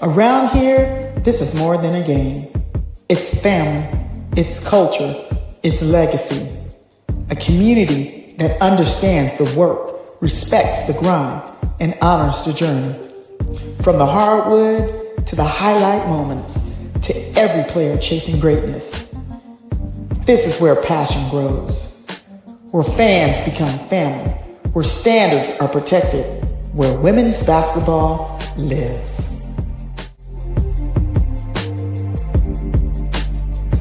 Around here, this is more than a game. It's family, it's culture, it's legacy. A community that understands the work, respects the grind, and honors the journey. From the hardwood to the highlight moments, to every player chasing greatness. This is where passion grows, where fans become family, where standards are protected, where women's basketball lives.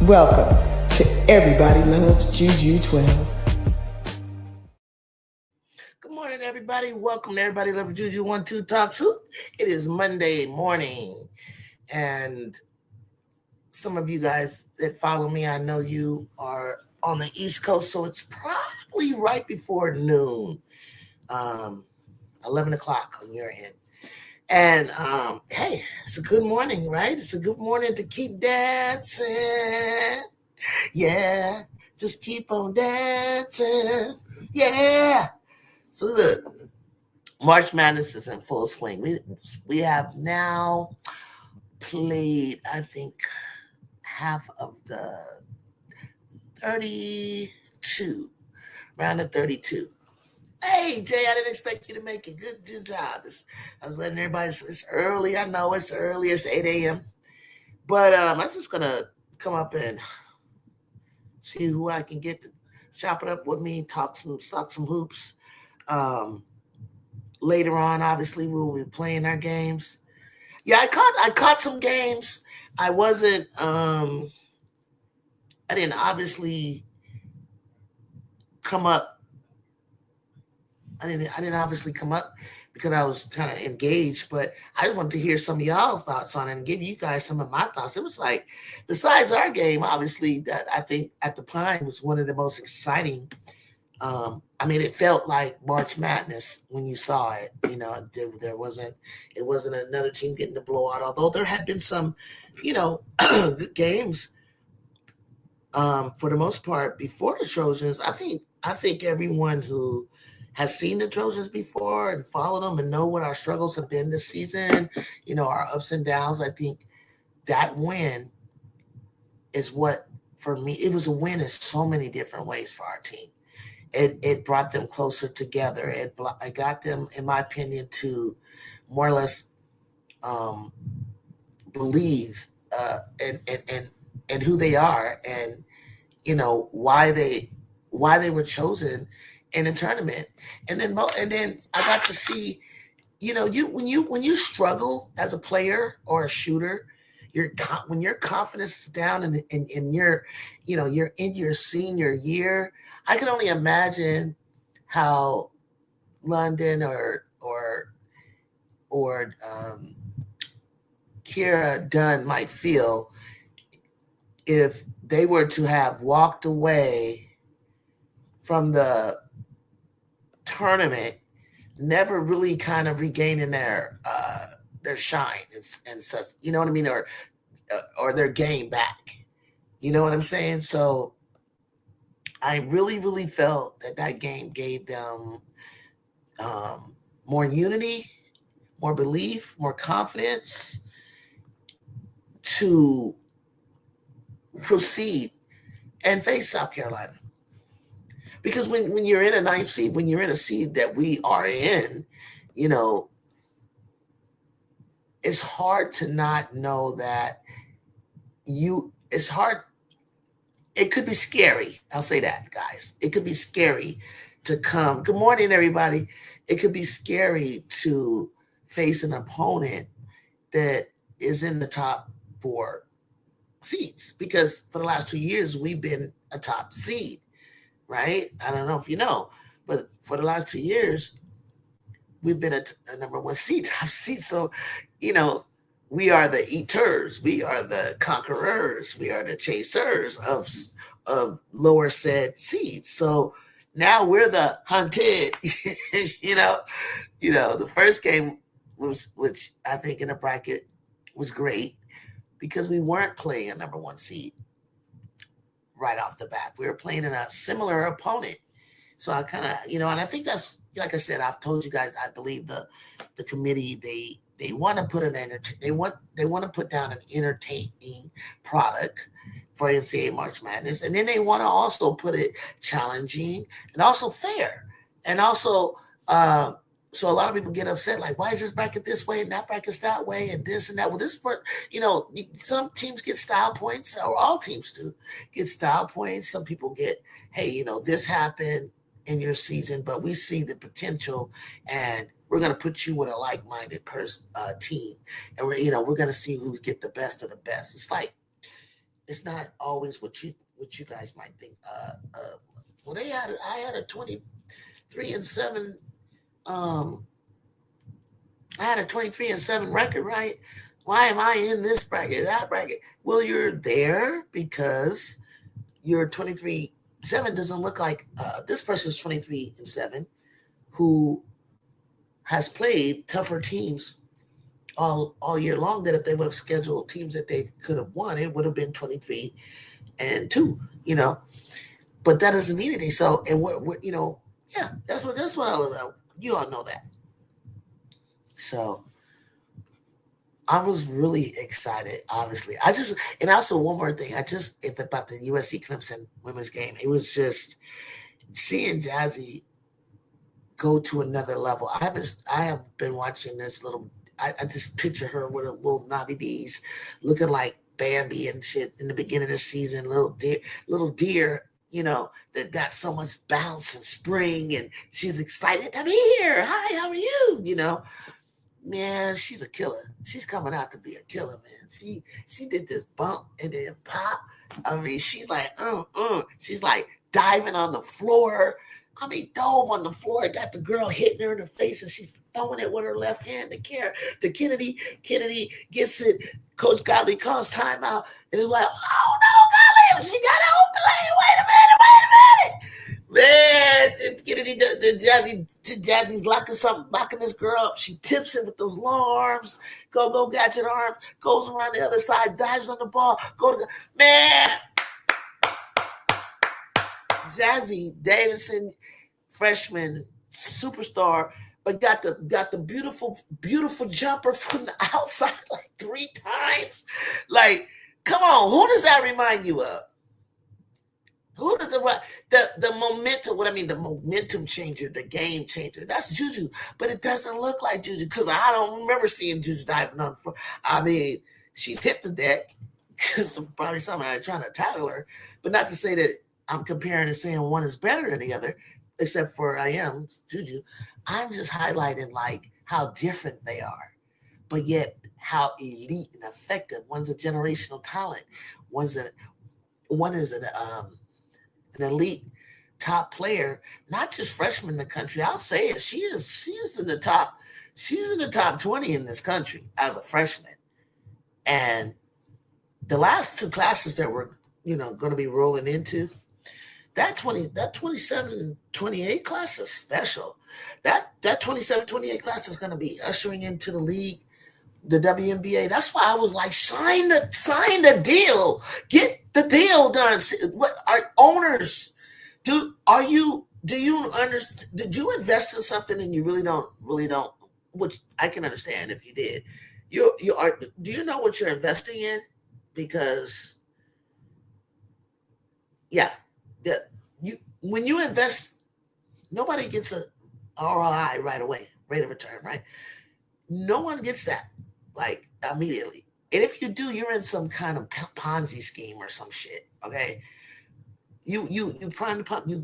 Welcome to Everybody Loves Juju 12. Good morning, everybody. Welcome to Everybody Loves Juju 1-2 Talks Hoop. It is Monday morning, and some of you guys that follow me, I know you are on the East Coast, so it's probably right before noon, 11 o'clock on your end. And hey, it's a good morning, right? It's a good morning to keep dancing. Yeah, just keep on dancing. Yeah. So look, March Madness is in full swing. We have now played, I think, half of the 32, round of 32. Hey, Jay, I didn't expect you to make it. Good job. I was letting everybody, it's early. I know it's early. It's 8 a.m. But I'm just going to come up and see who I can get to chop it up with me, talk some hoops. Later on, obviously, we'll be playing our games. Yeah, I caught some games. I wasn't, I didn't obviously come up. I didn't obviously come up because I was kind of engaged, but I just wanted to hear some of y'all thoughts on it and give you guys some of my thoughts. It was like, besides our game, obviously, that I think at the time was one of the most exciting. I mean, it felt like March Madness when you saw it. You know, it wasn't another team getting the blowout, although there had been some, good games for the most part before the Trojans. I think everyone who has seen the Trojans before and followed them and know what our struggles have been this season, our ups and downs. I think that win is what, for me, it was a win in so many different ways for our team. It brought them closer together. It got them, in my opinion, to more or less believe and who they are, and why they were chosen in a tournament. And then I got to see, when you struggle as a player or a shooter, when your confidence is down and you're in your senior year, I can only imagine how London or Kira Dunn might feel if they were to have walked away from the tournament, never really kind of regaining their shine and such, you know what I mean, or their game back. You know what I'm saying? So I really, really felt that game gave them more unity, more belief, more confidence to proceed and face South Carolina. Because when you're in a ninth seed, when you're in a seed that we are in, it's hard to not know that it's hard. It could be scary. I'll say that, guys. It could be scary to come. Good morning, everybody. It could be scary to face an opponent that is in the top 4 seeds, because for the last 2 years, we've been a top seed, right? I don't know if you know, but for the last 2 years, we've been a number 1 seed, top seed. So, we are the eaters, we are the conquerors, we are the chasers of lower said seeds. So now we're the hunted. The first game which I think in the bracket was great because we weren't playing a number 1 seed right off the bat. We were playing in a similar opponent. So I kind of, and I think that's, like I said, I've told you guys, I believe the committee, They want to put they want to put down an entertaining product for NCAA March Madness, and then they want to also put it challenging and also fair, and also so a lot of people get upset like, why is this bracket this way and that bracket's that way and this and that. Well, some teams get style points, or all teams do get style points. Some people get, hey, this happened in your season, but we see the potential, and we're going to put you with a like-minded team, and we're going to see who get the best of the best. It's like, it's not always what you guys might think. Well, I had a 23-7. I had a 23-7 record, right? Why am I in this bracket, that bracket? Well, you're there because your 23-7 doesn't look like this person's 23-7 who has played tougher teams all year long, that if they would have scheduled teams that they could have won, it would have been 23-2, But that doesn't mean anything. So, and we're yeah, that's what I love about. You all know that. So I was really excited, obviously. And also one more thing. It's about the USC Clemson women's game. It was just seeing Jazzy go to another level. I have been watching this I just picture her with a little knobby knees, looking like Bambi and shit in the beginning of the season, little deer, that got so much bounce and spring, and she's excited to be here. Hi, how are you? Man, she's a killer. She's coming out to be a killer, man. She did this bump and then pop. I mean, she's like, she's like diving on the floor. I mean, dove on the floor, got the girl hitting her in the face, and she's throwing it with her left hand to Kennedy. Kennedy gets it. Coach Godley calls timeout, and it's like, oh no, Godley, she got an open lane. Wait a minute. Man, Kennedy, Jazzy's locking this girl up. She tips it with those long arms. Go, gadget arms. Goes around the other side, dives on the ball. Man. Jazzy Davidson, freshman superstar, but got the beautiful jumper from the outside like 3 times. Like, come on, who does that remind you of? Who does the momentum? What I mean, the momentum changer, the game changer. That's Juju, but it doesn't look like Juju because I don't remember seeing Juju diving on the floor. I mean, she's hit the deck because probably somebody trying to tackle her, but not to say that I'm comparing and saying one is better than the other, except for I am Juju. I'm just highlighting like how different they are, but yet how elite and effective. One's a generational talent. One is an elite top player, not just freshman in the country. I'll say it. She is in the top. She's in the top 20 in this country as a freshman, and the last 2 classes that we're going to be rolling into. That 27-28 class is special. That 27-28 class is going to be ushering into the league, the WNBA. That's why I was like, sign the deal, get the deal done. What are owners? Did you understand? Did you invest in something and you really don't? Which I can understand if you did. You are. Do you know what you're investing in? Because yeah. When you invest, nobody gets a ROI right away, rate of return, right? No one gets that like immediately. And if you do, you're in some kind of Ponzi scheme or some shit. Okay, you prime the pump. You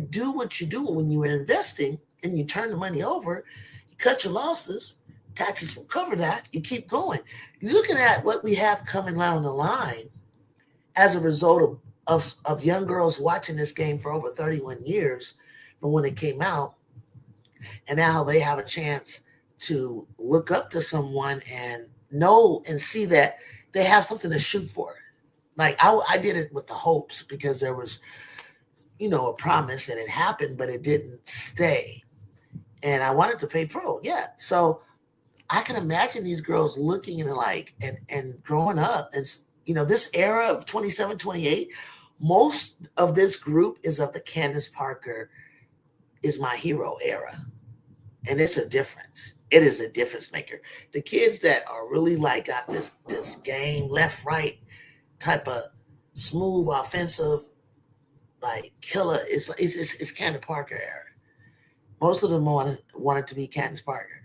do what you do when you are investing, and you turn the money over. You cut your losses. Taxes will cover that. You keep going. You're looking at what we have coming down the line as a result of young girls watching this game for over 31 years from when it came out, and now they have a chance to look up to someone and know and see that they have something to shoot for. Like I did it with the hopes because there was, a promise and it happened, but it didn't stay. And I wanted to pay pro. Yeah. So I can imagine these girls looking and growing up and, this era of 27, 28, most of this group is of the Candace Parker is my hero era. And it's a difference. It is a difference maker. The kids that are really like got this game left right type of smooth offensive like killer. It's Candace Parker era. Most of them wanted to be Candace Parker.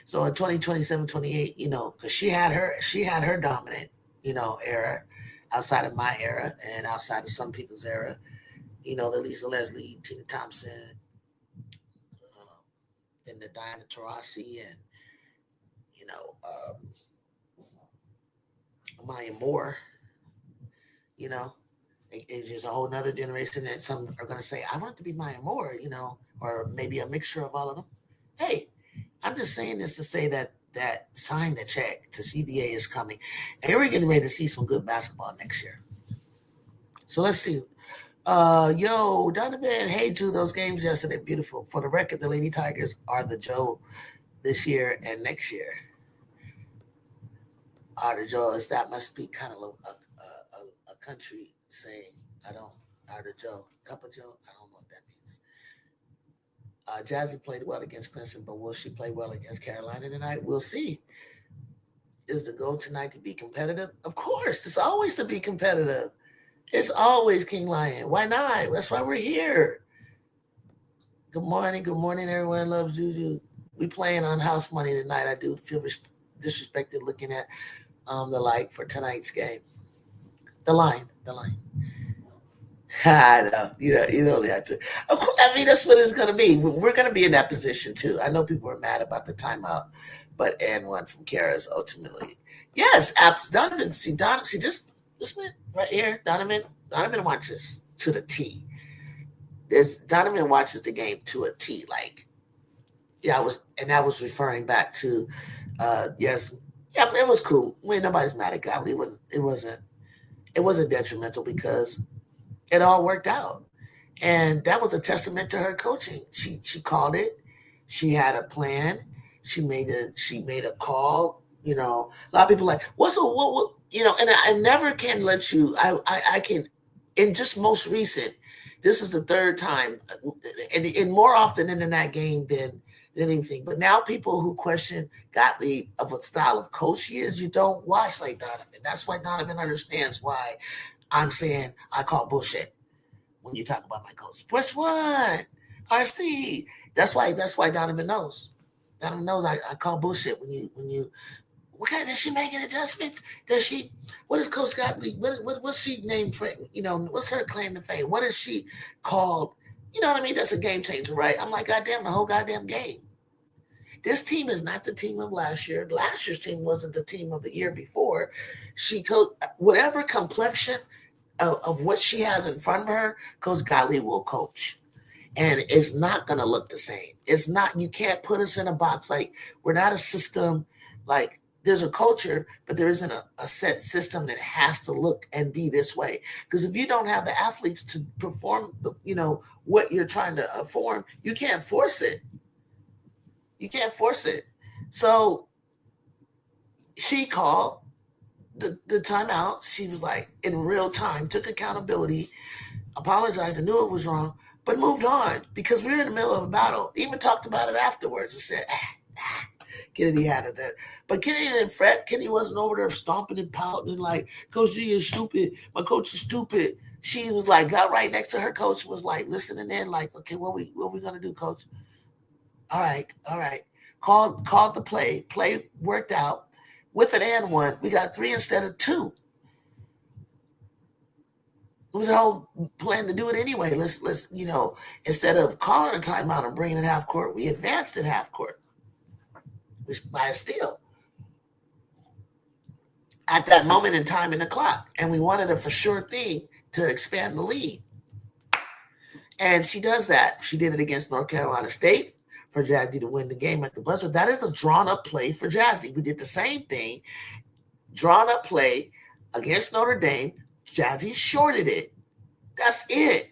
So in 2027, 28, because she had her dominant, era outside of my era and outside of some people's era. The Lisa Leslie, Tina Thompson, um, and the Diana Taurasi and you know Maya Moore. You know, it's just a whole nother generation that some are going to say, I want to be Maya Moore, or maybe a mixture of all of them. Hey, I'm just saying this to say that sign the check to CBA is coming. And we're getting ready to see some good basketball next year. So let's see. Yo, Donovan, hey, Drew, those games yesterday, beautiful. For the record, the Lady Tigers are the Joe this year and next year. Are the Joes, that must be kind of a country saying, I don't, are the Joe, Cup of Joe, I don't know what that means. Jazzy played well against Clemson, but will she play well against Carolina tonight? We'll see. Is the goal tonight to be competitive? Of course, it's always to be competitive. It's always King Lion. Why not? That's why we're here. Good morning, everyone. Loves Juju. We playing on house money tonight. I do feel disrespected looking at the light for tonight's game. The line. I know. You don't have to. Of course, I mean, that's what it's going to be. We're going to be in that position too. I know people are mad about the timeout, but and one from Kara's ultimately. Yes, Donovan. See this man right here, Donovan. Donovan watches to the T. Donovan watches the game to a T. Like, yeah, I was referring back to, yes, yeah, it was cool. Nobody's mad at Godly. It wasn't detrimental because it all worked out. And that was a testament to her coaching. She called it. She had a plan. She made a call. A lot of people are like, what's a what and I never can let you I can in just most recent, this is the third time and more often in that game than anything. But now people who question Gottlieb of what style of coach he is, you don't watch like Donovan. That's why Donovan understands why I'm saying I call bullshit when you talk about my coach. Which one? RC. That's why Donovan knows. Donovan knows I call bullshit when you okay, does she make adjustments? Does she what is Coach Gottlieb? What's she named for what's her claim to fame? What is she called? You know what I mean? That's a game changer, right? I'm like, goddamn, the whole goddamn game. This team is not the team of last year. Last year's team wasn't the team of the year before. She whatever complexion of what she has in front of her, Coach Gottlieb will coach. And it's not going to look the same. It's not, you can't put us in a box. Like, we're not a system. Like, there's a culture, but there isn't a set system that has to look and be this way. Because if you don't have the athletes to perform, what you're trying to form, you can't force it. You can't force it. So she called the timeout. She was like, in real time, took accountability, apologized, and knew it was wrong, but moved on because we were in the middle of a battle. Even talked about it afterwards and said, Kennedy had it there. But Kennedy didn't fret. Kennedy wasn't over there stomping and pouting and like, Coach G is stupid. My coach is stupid. She was like, got right next to her coach, was like listening in, like, okay, what we gonna do, coach? All right. Called the play. Play worked out. With an and one, we got 3 instead of 2. It was our whole plan to do it anyway. Let's instead of calling a timeout and bringing it half court, we advanced at half court, which by a steal at that moment in time in the clock, and we wanted a for sure thing to expand the lead. And she does that. She did it against North Carolina State for Jazzy to win the game at the buzzer. That is a drawn up play for Jazzy. We did the same thing, drawn up play against Notre Dame. Jazzy shorted it. That's it.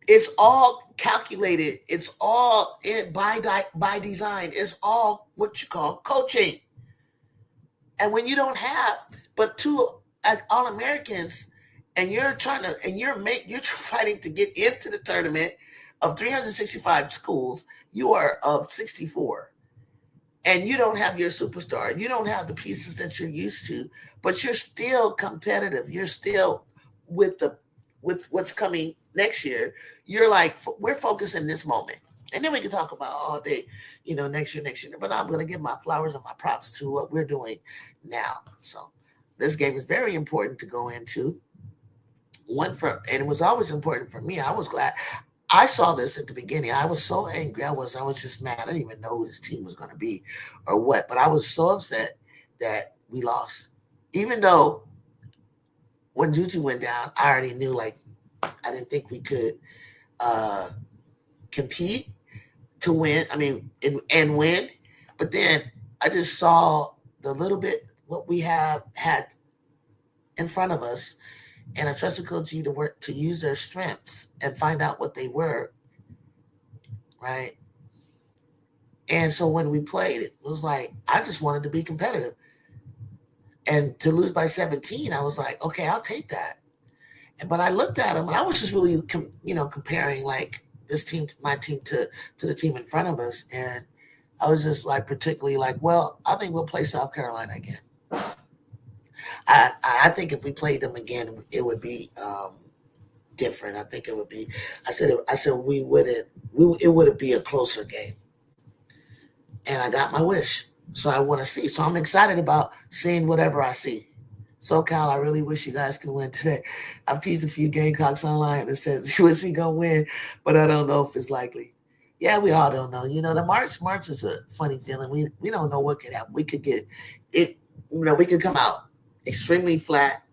It's all calculated. It's all by design. It's all what you call coaching. And when you don't have but 2 All-Americans, and you're fighting to get into the tournament, of 365 schools, you are of 64. And you don't have your superstar. You don't have the pieces that you're used to, but you're still competitive. You're still with the with what's coming next year. You're like, we're focused in this moment. And then we can talk about all day, next year. But I'm going to give my flowers and my props to what we're doing now. So this game is very important to go into. And it was always important for me. I was glad. I saw this at the beginning. I was so angry. I was just mad. I didn't even know who this team was going to be or what. But I was so upset that we lost. Even though when Juju went down, I already knew, like, I didn't think we could compete to win. I mean, and win. But then I just saw the little bit what we have had in front of us, and I trusted Coach G to work to use their strengths and find out what they were, right? And so when we played, it was like I just wanted to be competitive, and to lose by 17, I was like, okay, I'll take that. But I looked at them, and I was just really, comparing like this team, my team, to the team in front of us, and I was just like particularly like, well, I think we'll play South Carolina again. I think if we played them again, it would be different. I think it would be. I said we wouldn't. It would be a closer game, and I got my wish. So I want to see. So I'm excited about seeing whatever I see. So Cal, I really wish you guys can win today. I've teased a few Gamecocks online that says USC gonna win, but I don't know if it's likely. Yeah, we all don't know. The March is a funny feeling. We don't know what could happen. We could get it. We could come out extremely flat,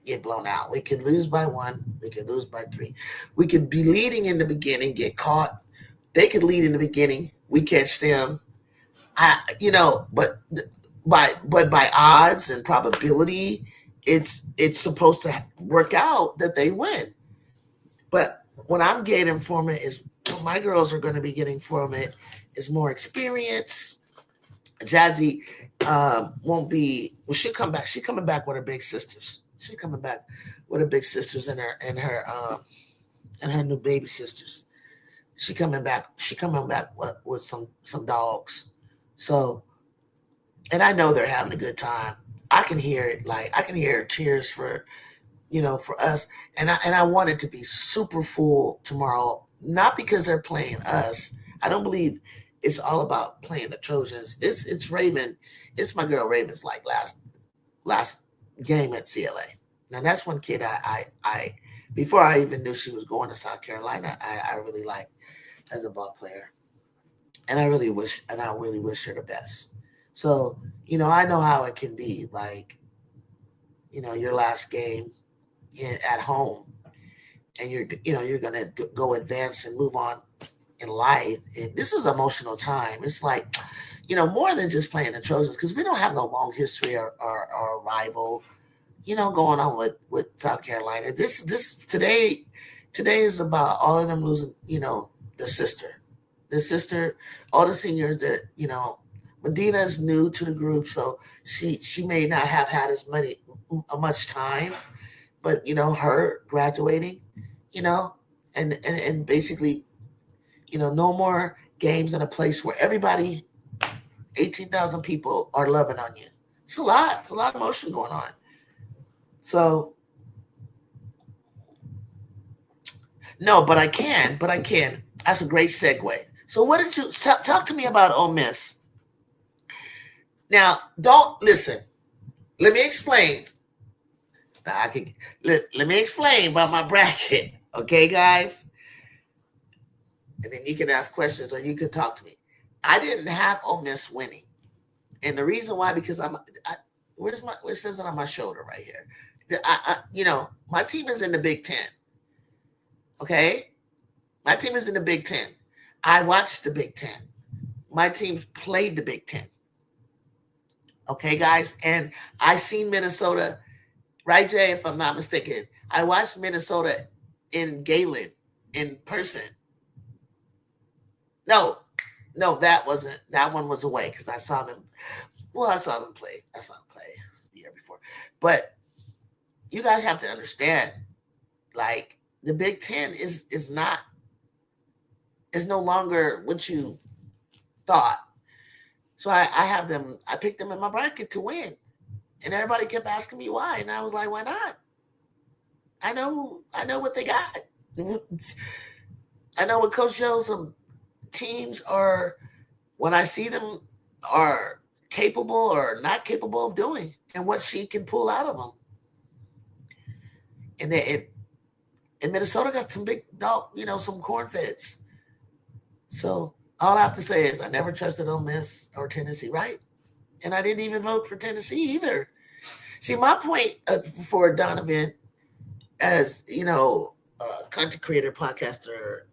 get blown out. We could lose by 1. We could lose by 3. We could be leading in the beginning, get caught. They could lead in the beginning. We catch them. But by odds and probability, it's supposed to work out that they win. But what I'm getting from it is what my girls are going to be getting from it is more experience. Jazzy won't be. Well, she'll come back. She's coming back with her big sisters. She's coming back with her big sisters and her new baby sisters. She coming back. She coming back with some dogs. So, and I know they're having a good time. I can hear it. Like I can hear cheers for for us. And I want it to be super full tomorrow. Not because they're playing us. I don't believe it's all about playing the Trojans. It's Raven. It's my girl Raven's like last game at CLA. Now that's one kid I before I even knew she was going to South Carolina, I really liked as a ball player. And I really wish her the best. So, I know how it can be. Like, your last game at home, and you're gonna go advance and move on in life. And this is an emotional time. It's like, more than just playing the Trojans, because we don't have no long history or rival, going on with South Carolina. This today is about all of them losing, their sister. Their sister, all the seniors that, Medina is new to the group, so she may not have had as much time, but her graduating, and basically, no more games in a place where everybody, 18,000 people are loving on you. It's a lot. It's a lot of emotion going on. So no, but I can. That's a great segue. So what did you talk to me about Ole Miss? Now, don't listen. Let me explain. Let me explain about my bracket, okay, guys? And then you can ask questions or you can talk to me. I didn't have Ole Miss winning, and the reason why, because where it says it on my shoulder right here. My team is in the Big Ten. Okay, my team is in the Big Ten. I watched the Big Ten. My teams played the Big Ten. Okay, guys, and I seen Minnesota, right, Jay? If I'm not mistaken, I watched Minnesota in Galen in person. No, that wasn't. That one was away because I saw them. Well, I saw them play. The year before. But you guys have to understand, like the Big Ten is not is no longer what you thought. So I picked them in my bracket to win. And everybody kept asking me why. And I was like, why not? I know what they got. I know what Coach Joe's teams are, when I see them, are capable or not capable of doing, and what she can pull out of them. And Minnesota got some big dog, some corn feds. So all I have to say is I never trusted Ole Miss or Tennessee, right? And I didn't even vote for Tennessee either. See, my point for Donovan, as content creator, podcaster,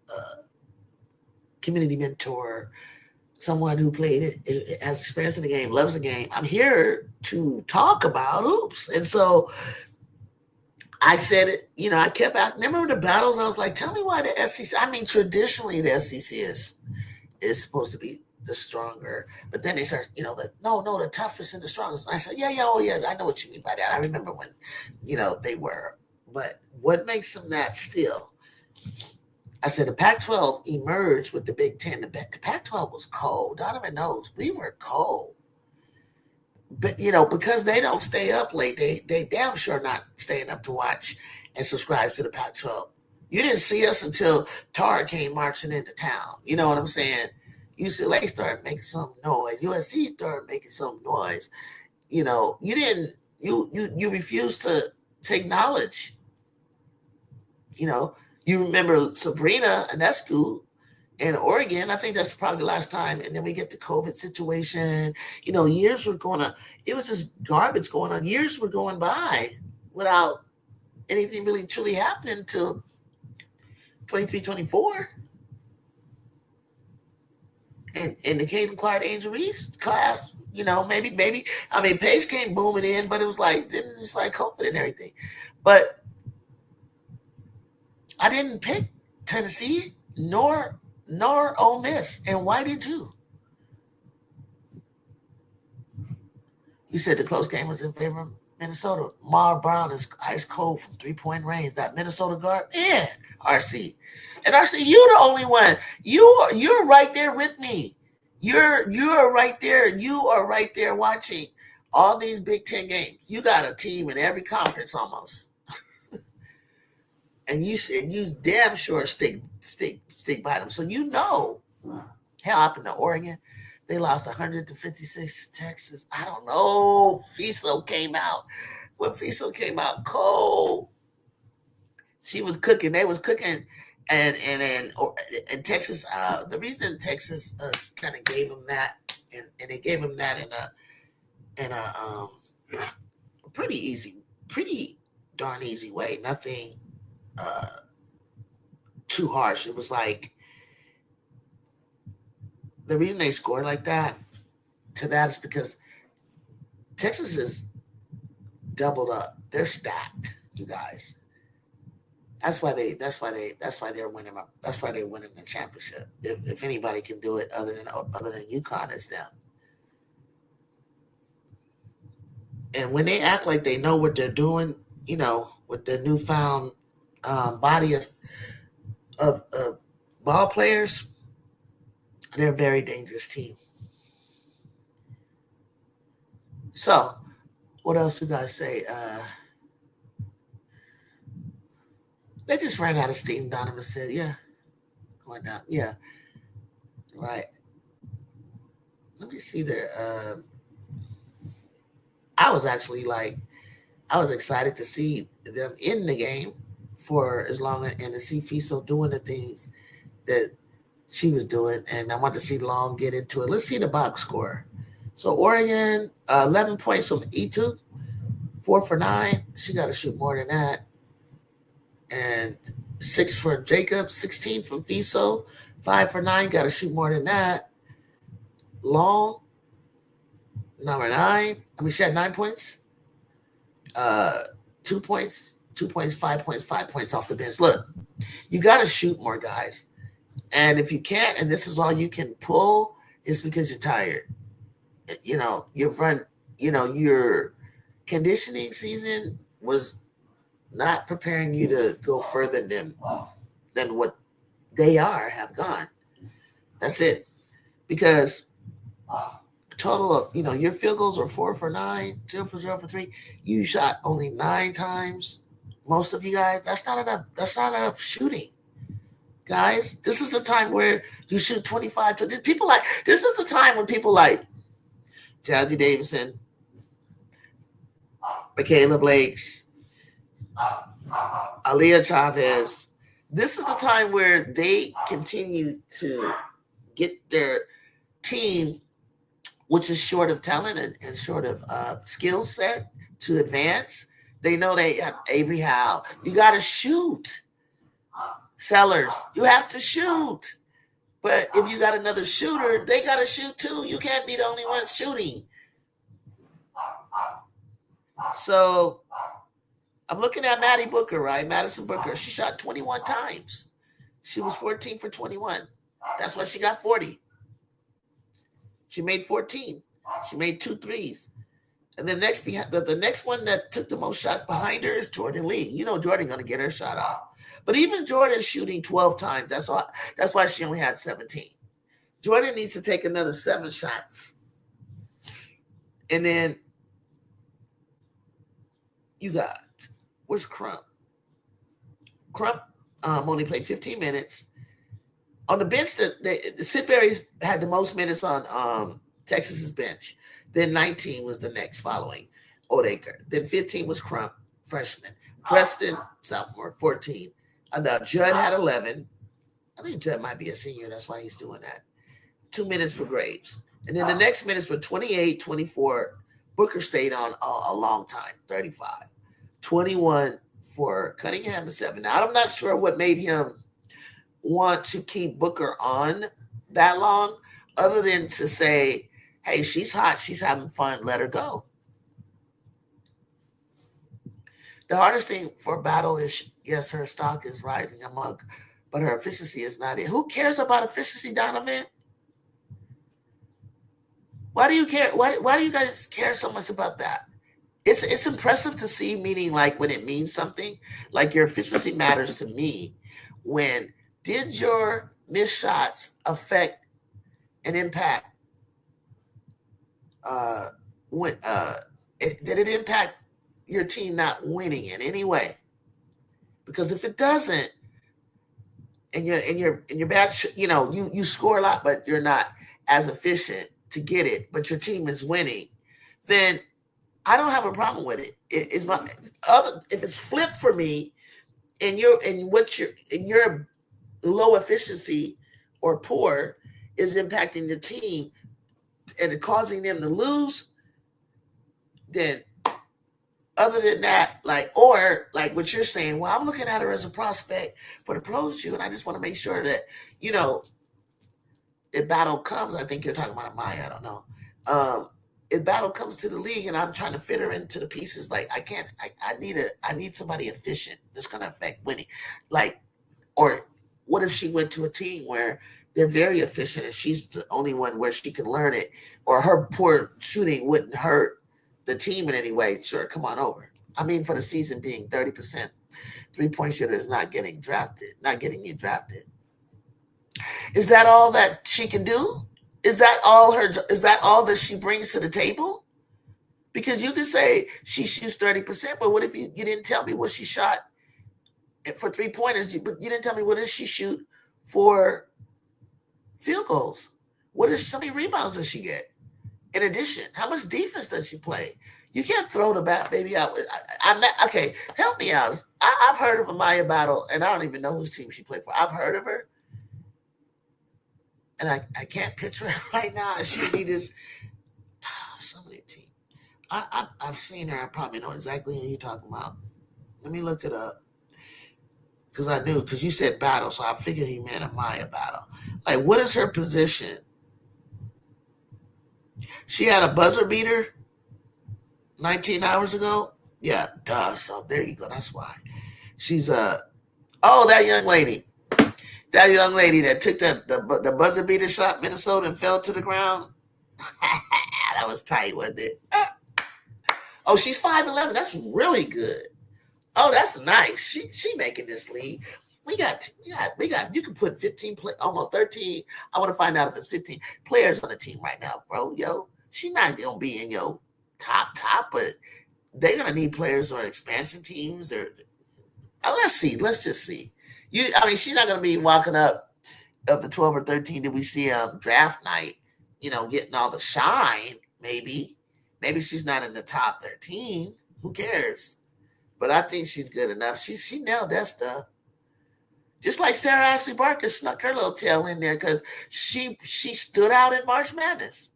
community mentor, someone who played it, has experience in the game, loves the game. I'm here to talk about hoops. And so I said it, I kept out. Remember the battles? I was like, tell me why the SEC, I mean, traditionally the SEC is supposed to be the stronger. But then they start, no, the toughest and the strongest. And I said, yeah, oh yeah, I know what you mean by that. I remember when, they were. But what makes them that still? I said the Pac-12 emerged with the Big Ten. The Pac-12 was cold. Donovan knows we were cold. But because they don't stay up late, they damn sure not staying up to watch and subscribe to the Pac-12. You didn't see us until Tar came marching into town. You know what I'm saying? UCLA started making some noise. USC started making some noise. You didn't. You refused to take knowledge. You remember Sabrina Ionescu in Oregon. I think that's probably the last time. And then we get the COVID situation. Years were going on. It was just garbage going on. Years were going by without anything really truly happening until 23, 24. And the Caden Clark Angel Reese class, maybe. I mean, Pace came booming in, but it was like COVID and everything. But I didn't pick Tennessee nor Ole Miss. And why did you? You said the close game was in favor of Minnesota. Mar Brown is ice cold from 3-point range. That Minnesota guard, yeah, RC. And RC, you're the only one. You're right there with me. You're right there. You are right there watching all these Big Ten games. You got a team in every conference almost. And you damn sure stick by them. So hell, up in the Oregon, they lost 100-56 to Texas. I don't know. FISO came out. When FISO came out cold, she was cooking. They was cooking, and Texas. The reason Texas kind of gave them that, and they gave them that in a pretty darn easy way. Nothing too harsh. It was like the reason they scored like that is because Texas is doubled up. They're stacked, you guys. That's why they're winning. That's why they're winning the championship. If anybody can do it other than UConn, it's them. And when they act like they know what they're doing, with their newfound body of ball players, they're a very dangerous team. So, what else you guys say? They just ran out of steam, Donovan said. Yeah. Going down. Yeah. Right. Let me see there. I was excited to see them in the game for as long and to see FISO doing the things that she was doing. And I want to see Long get into it. Let's see the box score. So Oregon, 11 points from Etu, 4 for 9. She got to shoot more than that. And 6 for Jacob, 16 from FISO, 5 for 9. Got to shoot more than that. Long, number 9. I mean, she had 9 points. 2 points, 5 points, 5 points off the bench. Look, you got to shoot more, guys. And if you can't, and this is all you can pull, it's because you're tired. Your conditioning season was not preparing you to go further than what they have gone. That's it. Because total of, your field goals are 4 for 9, 0 for 3. You shot only 9 times. Most of you guys, that's not enough. That's not enough shooting, guys. This is a time where you shoot 25. People like this is the time when people like Jazzy Davidson, Michaela Blakes, Aaliyah Chavez. This is the time where they continue to get their team, which is short of talent and short of skill set, to advance. They know they have Avery Howe. You got to shoot. Sellers, you have to shoot. But if you got another shooter, they got to shoot too. You can't be the only one shooting. So I'm looking at Maddie Booker, right? Madison Booker. She shot 21 times. She was 14 for 21. That's why she got 40. She made 14. She made 2 threes. And the next one that took the most shots behind her is Jordan Lee. You know Jordan going to get her shot off. But even Jordan shooting 12 times, that's why she only had 17. Jordan needs to take another 7 shots. And then you got, where's Crump? Crump only played 15 minutes. On the bench, the Sidbury had the most minutes on Texas's bench. Then 19 was the next following Odeker. Then 15 was Crump, freshman. Preston, sophomore, 14. Judd had 11. I think Judd might be a senior. That's why he's doing that. 2 minutes for Graves. And then the next minutes were 28, 24. Booker stayed on a long time, 35. 21 for Cunningham and 7. Now, I'm not sure what made him want to keep Booker on that long, other than to say, hey, she's hot, she's having fun, let her go. The hardest thing for Battle is, yes, her stock is rising among, but her efficiency is not it. Who cares about efficiency, Donovan? Why do you care? Why do you guys care so much about that? It's impressive to see, meaning like when it means something, like your efficiency matters to me. When did your missed shots affect and impact? Did it impact your team not winning in any way? Because if it doesn't, and you're bad, you score a lot, but you're not as efficient to get it, but your team is winning, then I don't have a problem with it. It's not if it's flipped for me, and your low efficiency or poor is impacting the team and causing them to lose, then other than that, or what you're saying, well, I'm looking at her as a prospect for the pros shoe, and I just want to make sure that, if Battle comes, I think you're talking about Amaya, I don't know. If Battle comes to the league and I'm trying to fit her into the pieces, I need somebody efficient that's going to affect winning. Or what if she went to a team where they're very efficient and she's the only one where she can learn it, or her poor shooting wouldn't hurt the team in any way? Sure, come on over. I mean, for the season being 30%, 3-point shooter is not getting you drafted. Is that all that she can do? Is that all that she brings to the table? Because you can say she shoots 30%, but what if you didn't tell me what she shot for 3-pointers, but you didn't tell me what does she shoot for field goals? How many rebounds does she get? In addition, how much defense does she play? You can't throw the baby out. Okay, help me out. I've heard of Amaya Battle, and I don't even know whose team she played for. I've heard of her, and I can't picture her right now. She'd be this somebody team. I've seen her. I probably know exactly who you're talking about. Let me look it up. Because you said Battle, so I figured he meant Amaya Battle. What is her position? She had a buzzer beater 19 hours ago. Yeah, duh. So there you go. That's why. She's that young lady. That young lady that took the buzzer beater shot Minnesota and fell to the ground. That was tight, wasn't it? Oh, she's 5'11". That's really good. Oh, that's nice. She making this league. We got. You can put 15 play, almost 13. I want to find out if it's 15 players on the team right now, bro. Yo, she's not gonna be in your top, but they're gonna need players on expansion teams or let's see. Let's just see. I mean, she's not gonna be walking up of the 12 or 13 that we see draft night, getting all the shine. Maybe she's not in the top 13. Who cares? But I think she's good enough. She nailed that stuff. Just like Sarah Ashley Barker snuck her little tail in there because she stood out in March Madness.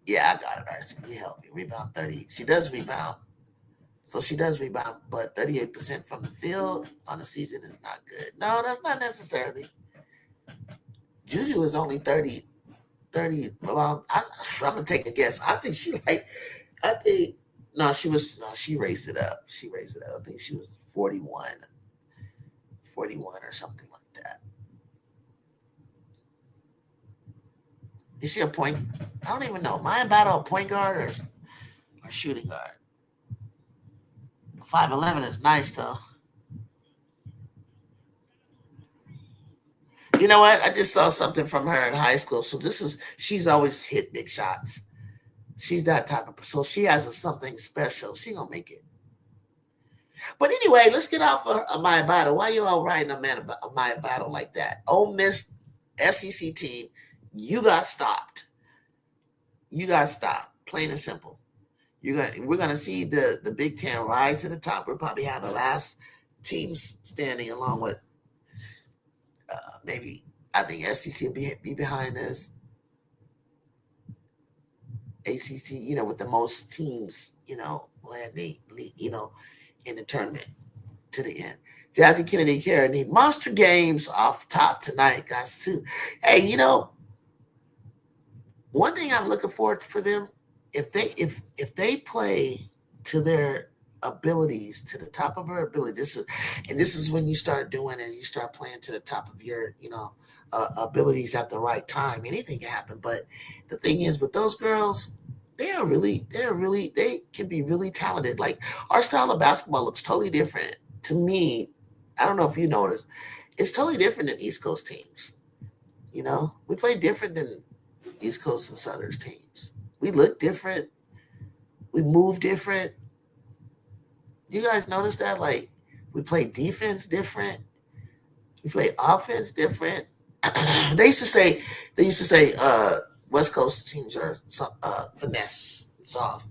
Yeah, I got it. Arson. You help me. Rebound 30. She does rebound. So she does rebound, but 38% from the field on the season is not good. No, that's not necessarily. Juju is only 30. Well, I'm going to take a guess. I think she raised it up. I think she was 41 or something like that. Is she a point? I don't even know. Maya Battle a point guard or shooting guard? 5'11" is nice though. You know what? I just saw something from her in high school. So she's always hit big shots. She's that type of, so she has something special. She gonna make it. But anyway, let's get off of Maya Battle. Why you all writing a Maya Battle like that? Ole Miss SEC team, you got stopped. Plain and simple. We're gonna see the Big Ten rise to the top. We'll probably have the last teams standing along with maybe I think SEC will be behind us. ACC, with the most teams, landing, in the tournament to the end. Jazzy Kennedy Carey need monster games off top tonight, guys. Too. Hey, one thing I'm looking forward for them, if they play to their abilities, to the top of their ability, this is when you start doing it. You start playing to the top of your abilities at the right time. Anything can happen. But the thing is, with those girls, they can be really talented. Like our style of basketball looks totally different to me. I don't know if you noticed, it's totally different than East Coast teams. We play different than East Coast and Southern teams. We look different. We move different. Do you guys notice that? Like we play defense different. We play offense different. They used to say West Coast teams are finesse, soft,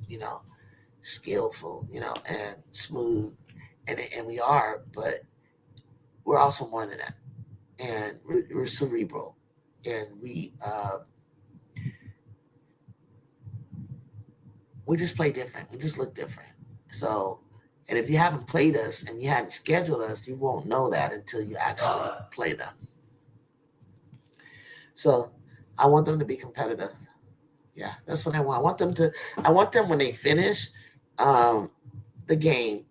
skillful, and smooth, and we are, but we're also more than that, and we're cerebral, and we just play different. We just look different. So, and if you haven't played us and you haven't scheduled us, you won't know that until you actually play them. So I want them to be competitive. Yeah, that's what I want. I want them when they finish the game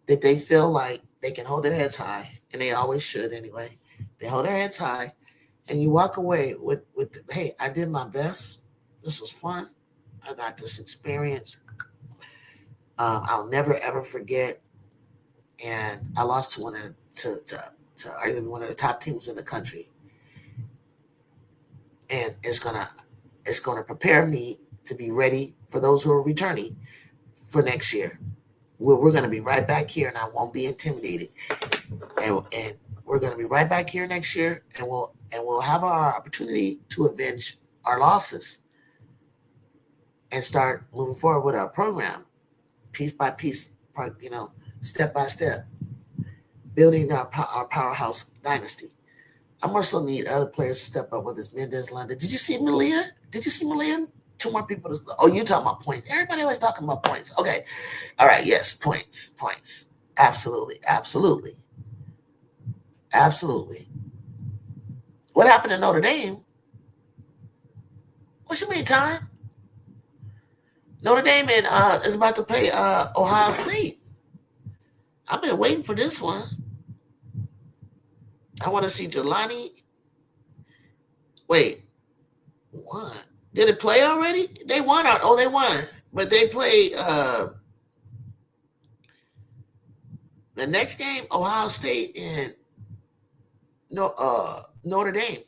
that they feel like they can hold their heads high, and they always should anyway. They hold their heads high, and you walk away with hey, I did my best. This was fun. I got this experience. I'll never ever forget. And I lost to arguably one of the top teams in the country. And it's gonna prepare me to be ready for those who are returning for next year. We're gonna be right back here, and I won't be intimidated. And we're gonna be right back here next year, and we'll have our opportunity to avenge our losses and start moving forward with our program, piece by piece, step by step, building our powerhouse dynasty. I also need other players to step up, whether it's Mendez, London. Did you see Malia? Two more people. You talking about points. Everybody always talking about points. Okay. All right. Yes. Points. Absolutely. What happened to Notre Dame? What you mean, time? Notre Dame is about to play Ohio State. I've been waiting for this one. I want to see Jelani. Wait, what? Did it play already? They won. They won. But they played. The next game, Ohio State and Notre Dame.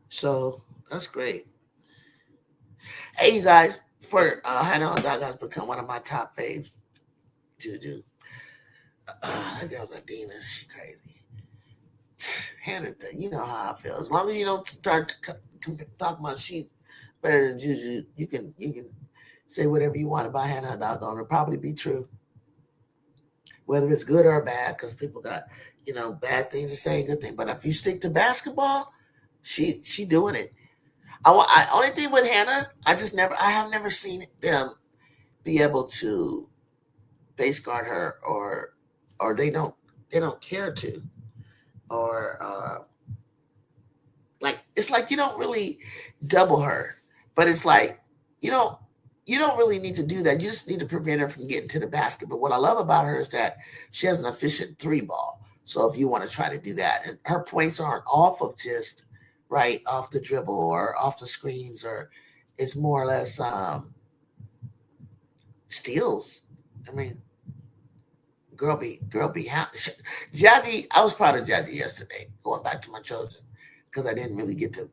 So that's great. Hey, you guys, for Hannah Dog has become one of my top faves. Juju. That girl's a demon. She's crazy. Hannah, you know how I feel. As long as you don't start talking about she better than Juju, you can say whatever you want about Hannah Doggone. It'll probably be true, whether it's good or bad, because people got bad things to say, good thing. But if you stick to basketball, she doing it. Only thing with Hannah, I have never seen them be able to face guard her, or they don't care to, or like it's like you don't really double her, but it's like you don't you don't really need to do that. You just need to prevent her from getting to the basket. But what I love about her is that she has an efficient three ball. So if you want to try to do that, and her points aren't off of just right off the dribble or off the screens, or it's more or less steals. I mean, girl be happy. Jazzy, I was proud of Jazzy yesterday. Going back to my chosen, because I didn't really get to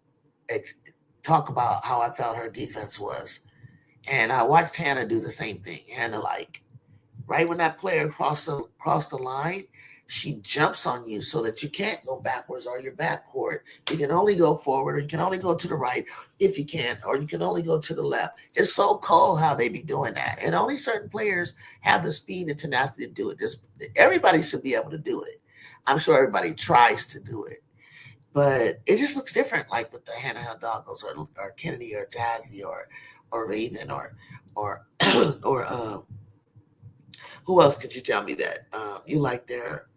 ex- talk about how I felt her defense was, and I watched Hannah do the same thing. Hannah, like right when that player crossed the line, she jumps on you so that you can't go backwards or your backcourt. You can only go forward, or you can only go to the right if you can, or you can only go to the left. It's so cool how they be doing that, and only certain players have the speed and tenacity to do it. Everybody should be able to do it. I'm sure everybody tries to do it, but it just looks different. Like with the Hannah Hidalgos, or Kennedy, or Jazzy, or Raven, or or who else could you tell me that you like their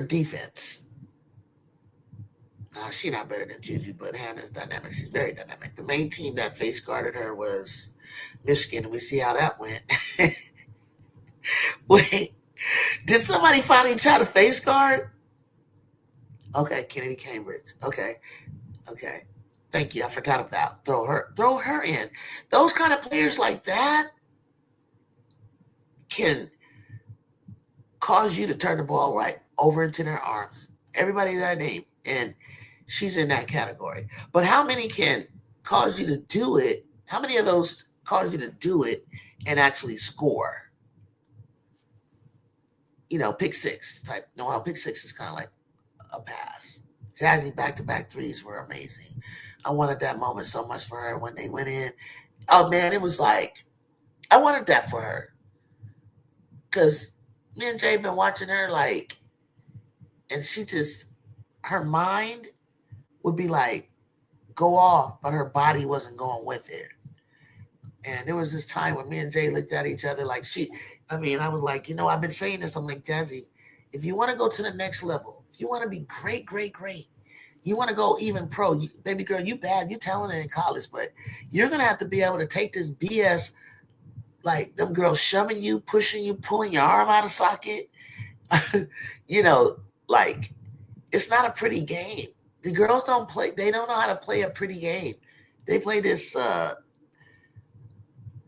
defense? She's not better than Juju, but Hannah's dynamic. She's very dynamic. The main team that face guarded her was Michigan, and we see how that went. Wait, did somebody finally try to face guard? Okay, Kennedy Cambridge. Okay. Thank you. I forgot about throw her in. Those kind of players like that can cause you to turn the ball right over into their arms. Everybody that I name, and she's in that category. But how many can cause you to do it? How many of those cause you to do it and actually score? Pick six type. No, pick six is kind of like a pass. Jazzy back-to-back threes were amazing. I wanted that moment so much for her when they went in. Oh man, it was like I wanted that for her, because me and Jay been watching her, like, and her mind would be like go off, but her body wasn't going with it. And there was this time when me and Jay looked at each other like I was like, I've been saying this. I'm like, Jazzy, if you want to go to the next level, if you want to be great, great, great, you want to go even pro, baby girl, you bad, you talented in college, but you're gonna have to be able to take this BS, like them girls shoving you, pushing you, pulling your arm out of socket. you know, like it's not a pretty game. The girls don't play. They don't know how to play a pretty game. They play this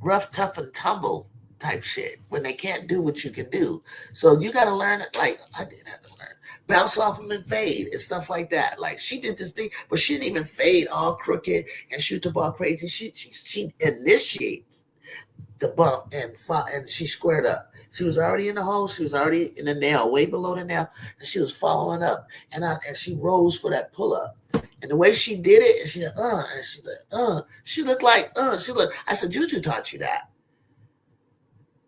rough, tough, and tumble type shit when they can't do what you can do. So you got to learn. Like I did have to learn, bounce off them and fade and stuff like that. Like she did this thing, but she didn't even fade all crooked and shoot the ball crazy. She initiates the bump and she squared up. She was already in the hole. She was already in the nail, way below the nail, and she was following up. And she rose for that pull up. And the way she did it, and she said, and she said, she looked like, she looked. I said, Juju taught you that.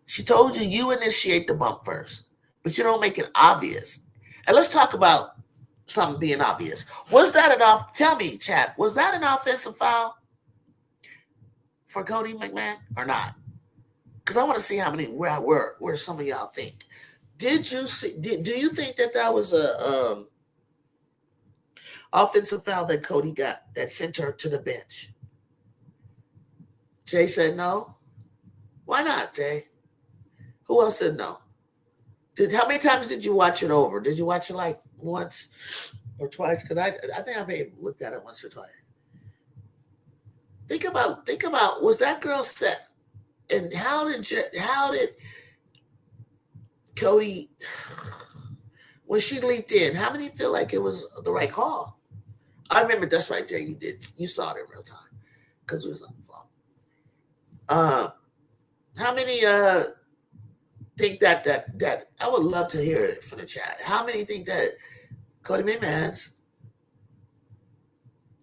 She told you initiate the bump first, but you don't make it obvious. And let's talk about something being obvious. Was that tell me, chat, was that an offensive foul for Cody McMahon or not? Because I want to see how many where some of y'all think. Did you see? Do you think that was a offensive foul that Cody got that sent her to the bench? Jay said no. Why not, Jay? Who else said no? How many times did you watch it over? Did you watch it like once? or twice because I think I may have looked at it once or twice. Think about was that girl set and how did Cody when she leaped in? How many feel like it was the right call? I remember that's right, Jay. You saw it in real time because it was on the phone. How many think that I would love to hear it from the chat. How many think that Cody McMahon's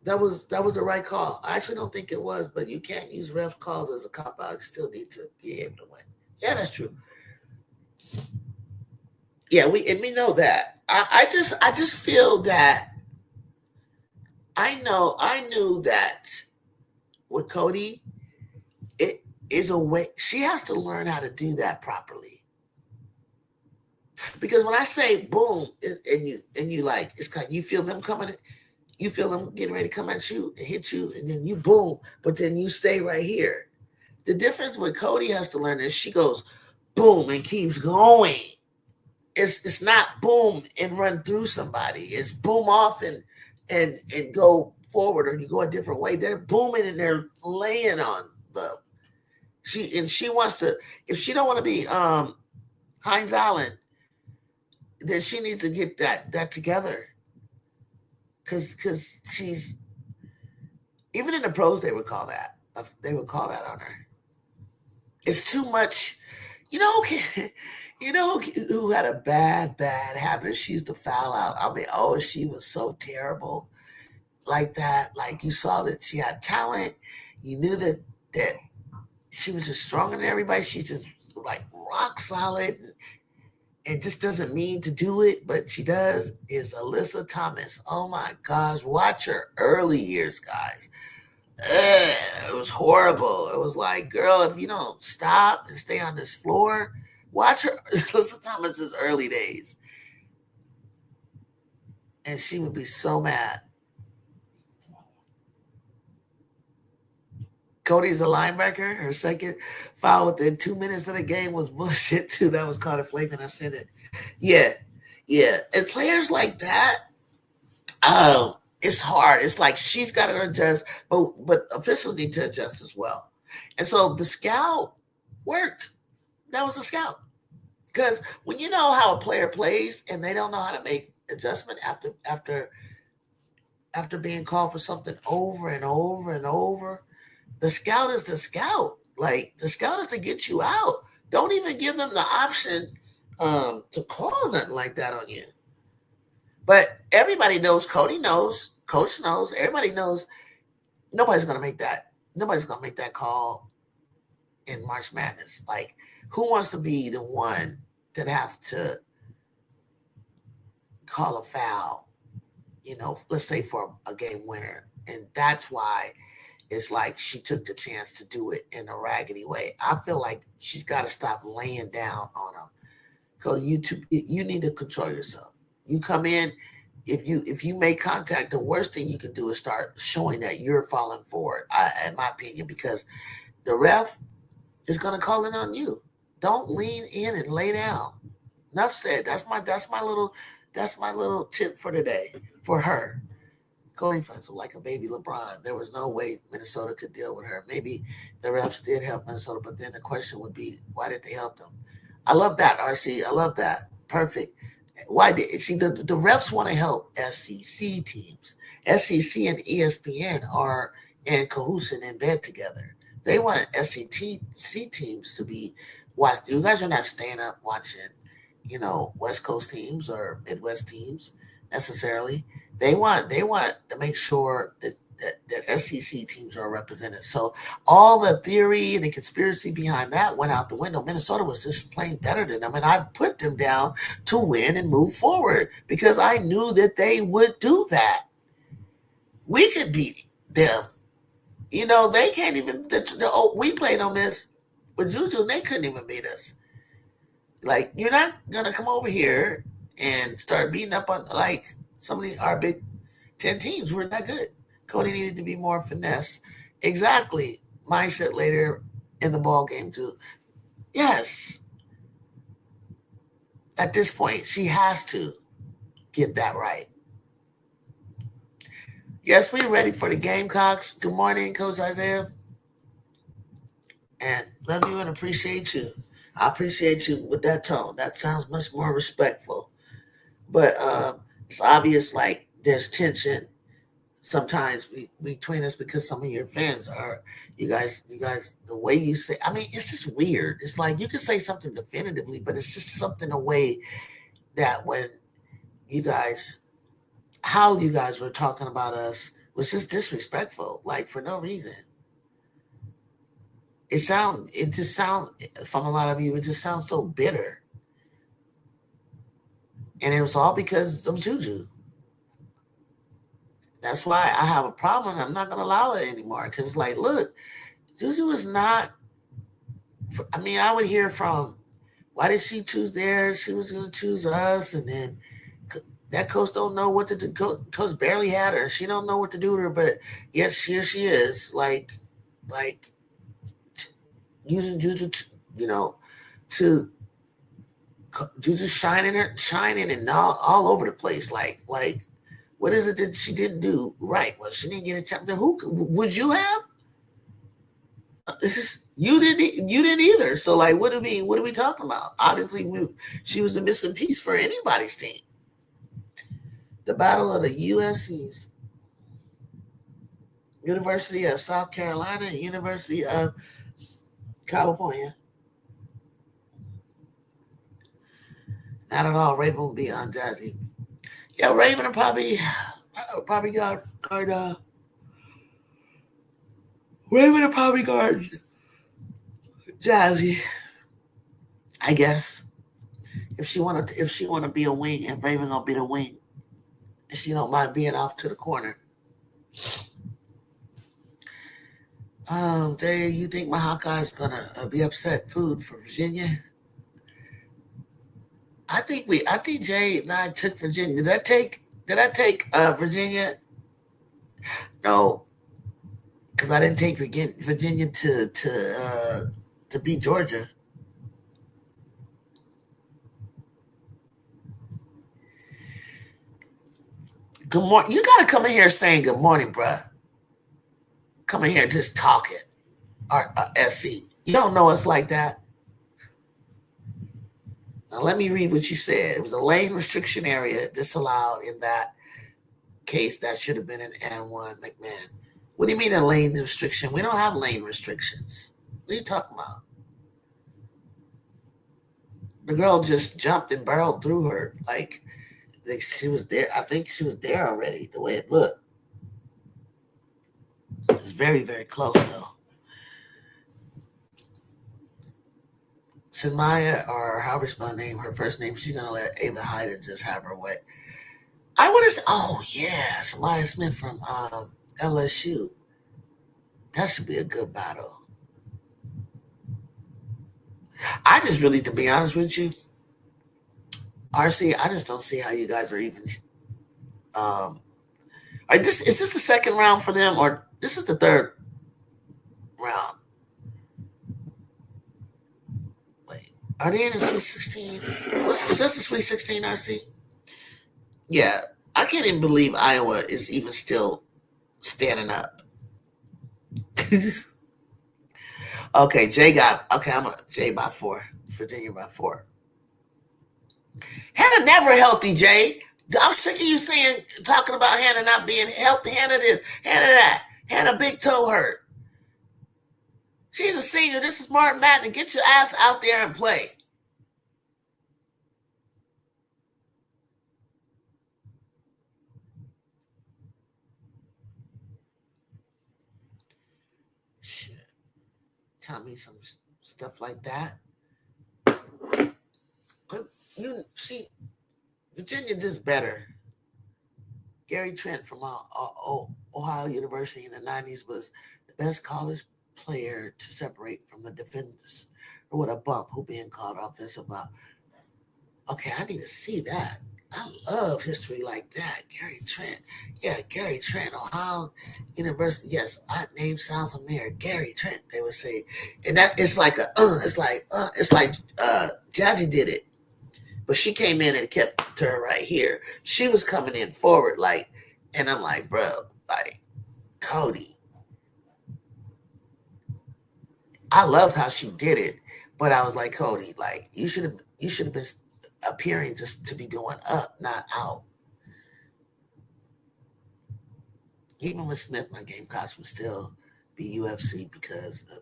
that was the right call? I actually don't think it was, but you can't use ref calls as a cop out. You still need to be able to win. Yeah, that's true. Yeah, we know that. I just feel that I knew that with Cody, it is a way she has to learn how to do that properly. Because when I say boom, and you like it's kind you feel them coming, you feel them getting ready to come at you and hit you, and then you boom, but then you stay right here. The difference with Cody has to learn is she goes boom and keeps going. It's not boom and run through somebody. It's boom off and go forward, or you go a different way. They're booming and they're laying on the she wants to, if she don't want to be Heinz Allen, then she needs to get that together. Because she's even in the pros they would call that on her. It's too much. You know, you know who had a bad habit? She used to foul out. I mean, oh, she was so terrible like that. Like you saw that she had talent. You knew that she was just stronger than everybody. She's just like rock solid and just doesn't mean to do it, but she does. Is Alyssa Thomas. Oh my gosh, watch her early years, guys. It was horrible. It was like, girl, if you don't stop and stay on this floor, watch her. Alyssa Thomas's early days, and she would be so mad. Cody's a linebacker. Her second foul within 2 minutes of the game was bullshit too. That was Carter Flamin. I said it. Yeah, yeah. And players like that, it's hard. It's like she's got to adjust, but officials need to adjust as well. And so the scout worked. That was a scout. Because when you know how a player plays and they don't know how to make adjustment after being called for something over and over and over, the scout is the scout. Like the scout is to get you out. Don't even give them the option to call nothing like that on you. But everybody knows, Cody knows, coach knows, everybody knows nobody's gonna make that. Nobody's gonna make that call in March Madness. Like, who wants to be the one that have to call a foul, let's say for a game winner? And that's why it's like she took the chance to do it in a raggedy way. I feel like she's got to stop laying down on them. Cody, you need to control yourself. You come in, if you make contact, the worst thing you can do is start showing that you're falling forward, in my opinion, because the ref is going to call it on you. Don't lean in and lay down. Enough said. That's my little tip for today for her. Cody felt like a baby LeBron. There was no way Minnesota could deal with her. Maybe the refs did help Minnesota, but then the question would be, why did they help them? I love that, RC. I love that. Perfect. Why did the refs want to help SEC teams? SEC and ESPN are in cahoots and in bed together. They want SEC teams to be watched. You guys are not staying up watching, West Coast teams or Midwest teams necessarily. They want to make sure that SEC teams are represented. So all the theory and the conspiracy behind that went out the window. Minnesota was just playing better than them, and I put them down to win and move forward because I knew that they would do that. We could beat them. They can't even. We played on this with Juju, and they couldn't even beat us. Like, you're not gonna come over here and start beating up on like some of our Big Ten teams. We're not good. Cody needed to be more finesse. Exactly. Mindset later in the ball game too. Yes. At this point, she has to get that right. Yes, we're ready for the Gamecocks. Good morning, Coach Isaiah. And love you and appreciate you. I appreciate you with that tone. That sounds much more respectful. But it's obvious like there's tension sometimes between us because some of your fans are you guys the way you say, I mean, it's just weird. It's like you can say something definitively, but it's just something a way that when you guys how you guys were talking about us was just disrespectful, like for no reason. It just sound from a lot of you, it just sounds so bitter. And it was all because of Juju. That's why I have a problem. I'm not gonna allow it anymore. Because like, look, Juju is not. I mean, I would hear from, why did she choose there? She was gonna choose us, and then that coach don't know what to do. Coach barely had her. She don't know what to do with her. But yes, here she is, like using Juju, you know, to Juju shining and all over the place. Like what is it that she didn't do right? Well, she didn't get a chance. Who would you have? This is you didn't either. So like, what are we talking about? Obviously, she was a missing piece for anybody's team. The battle of the USC's, University of South Carolina, and University of California. Not at all. Raven will be on Jazzy. Yeah, Raven will probably guard Raven will probably guard Jazzy, I guess. If she wanna be a wing, and Raven gonna be the wing, and she don't mind being off to the corner. Jay, you think my Hawkeyes gonna be upset food for Virginia? I think Jay and I took Virginia. Did I take Virginia? No, because I didn't take Virginia to beat Georgia. Good morning. You gotta come in here saying good morning, bruh. Come in here just talking. Or SC. You don't know us like that. Now let me read what you said. It was a lane restriction area disallowed in that case. That should have been an N1 McMahon. What do you mean a lane restriction? We don't have lane restrictions. What are you talking about? The girl just jumped and barreled through her like she was there. I think she was there already. The way it looked, it was very very close though. Samaya, or however you spell her name, her first name, she's gonna let Ava Hyde just have her way. I would have said, oh yeah, Samaya Smith from LSU. That should be a good battle. I just really, to be honest with you, RC, I just don't see how you guys are even. Um, is this the second round for them, or this is the third round? Wait, are they in the Sweet 16? Is this the Sweet 16, RC? Yeah, I can't even believe Iowa is even still standing up. Okay, Jay got okay. I'm a Jay by 4. Virginia by 4. Hannah never healthy, Jay. I'm sick of you saying talking about Hannah not being healthy. Hannah this, Hannah that, Hannah big toe hurt. She's a senior. This is Martin Madden. Get your ass out there and play. Shit. Tell me some stuff like that. But you see, Virginia just better. Gary Trent from Ohio University in the 90s was the best college player to separate from the defenders, or what a bump who being called offensive about. Okay, I need to see that. I love history like that. Gary Trent. Yeah, Gary Trent, Ohio University. Yes, odd name sounds familiar. Gary Trent, they would say. And that it's like Jazzy did it. But she came in and kept her right here. She was coming in forward, like, and I'm like, bro. Like, Cody, I loved how she did it, but I was like, Cody, like you should have been appearing just to be going up, not out. Even with Smith, my Gamecocks would still be UFC because of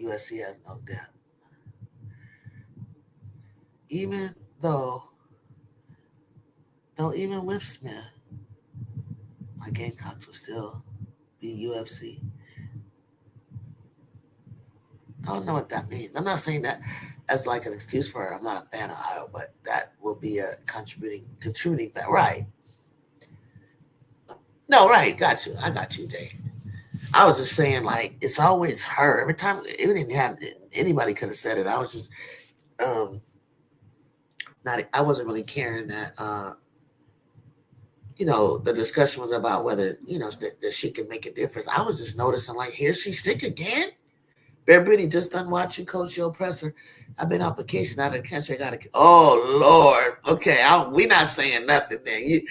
USC has no depth. Even though even with Smith, my Gamecocks would still be UFC. I don't know what that means. I'm not saying that as like an excuse for her. I'm not a fan of Iowa, but that will be a contributing factor. Right. No, right. Got you. I got you, Jay. I was just saying, like, it's always her. Every time, even if anybody could have said it. I was just um not. I wasn't really caring that. The discussion was about whether that she can make a difference. I was just noticing, like, here she's sick again. Bear Britty just done watching Coach Joe Presser. I've been on vacation out of the country. I got to. Oh Lord. Okay, we not saying nothing. Then you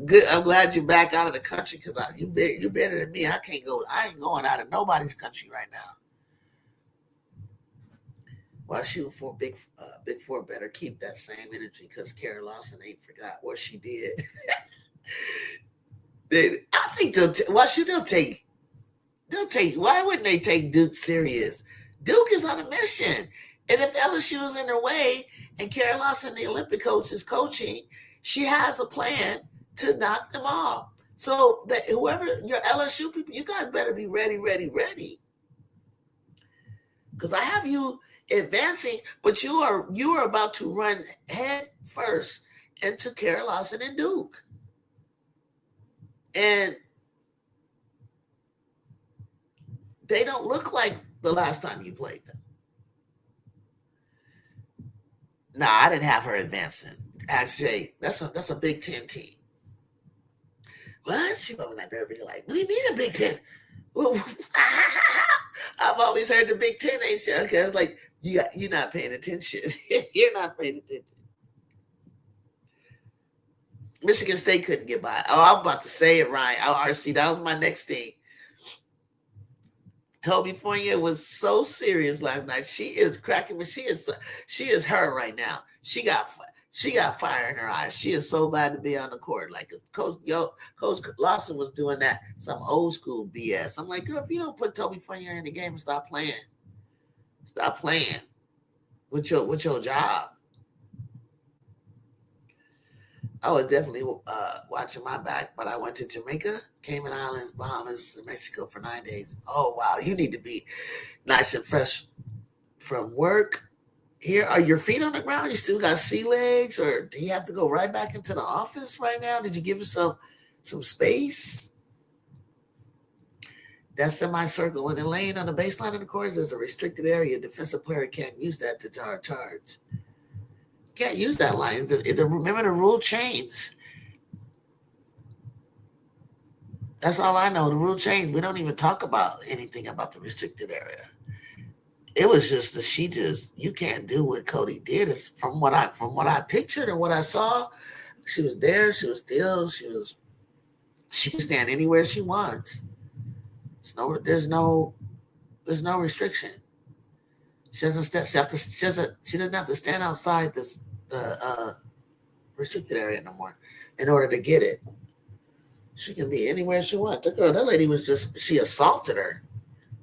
good. I'm glad you're back out of the country because you're better than me. I can't go. I ain't going out of nobody's country right now. While shooting for Big Four, better keep that same energy because Kara Lawson ain't forgot what she did. I think they'll take. Why wouldn't they take Duke serious? Duke is on a mission, and if LSU is in their way, and Kara Lawson, the Olympic coach, is coaching, she has a plan to knock them off. So that whoever your LSU people, you guys better be ready. Because I have you advancing, but you are about to run head first into Kara Lawson and Duke. And they don't look like the last time you played them. Nah, I didn't have her advancing. Actually, that's a Big Ten team. What? She was like, everybody like, what do you mean a Big Ten? I've always heard the Big Ten ain't shit. Okay, I was like, you're not paying attention. You're not paying attention. Michigan State couldn't get by. Oh, I'm about to say it, Ryan. RC, that was my next thing. Toby Fournier was so serious last night. She is cracking, but she is her right now. She got fire in her eyes. She is so glad to be on the court. Like Coach Lawson was doing that, some old school BS. I'm like, girl, if you don't put Toby Fournier in the game and stop playing with your job. I was definitely watching my back, but I went to Jamaica, Cayman Islands, Bahamas, and Mexico for 9 days. Oh, wow. You need to be nice and fresh from work. Here, are your feet on the ground? You still got sea legs, or do you have to go right back into the office right now? Did you give yourself some space? That semicircle in the lane on the baseline of the court is a restricted area. Defensive player can't use that to charge. Can't use that line. Remember, the rule changed. That's all I know. The rule changed. We don't even talk about anything about the restricted area. It was just that you can't do what Cody did. It's from what I pictured and what I saw. She was there. She was still. She can stand anywhere she wants. There's no restriction. She doesn't have to stand outside this restricted area no more in order to get it. She can be anywhere she wants. That lady she assaulted her.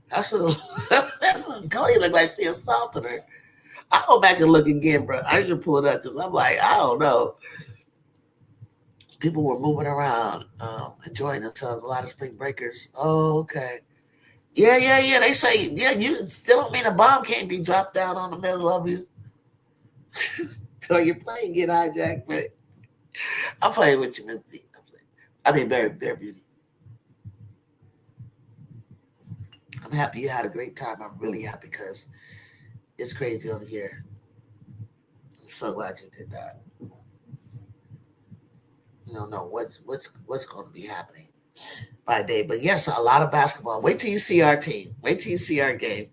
That's what Cody looked like. She assaulted her. I'll go back and look again, bro. I should pull it up because I'm like, I don't know. People were moving around, enjoying themselves. A lot of spring breakers. Oh, okay. Yeah. They say, you still don't mean a bomb can't be dropped down on the middle of you. So your plane get hijacked, but I'm playing with you, Miss D. Bear Beauty. I'm happy you had a great time. I'm really happy because it's crazy over here. I'm so glad you did that. You don't know what's going to be happening by day. But yes, a lot of basketball. Wait till you see our team. Wait till you see our game.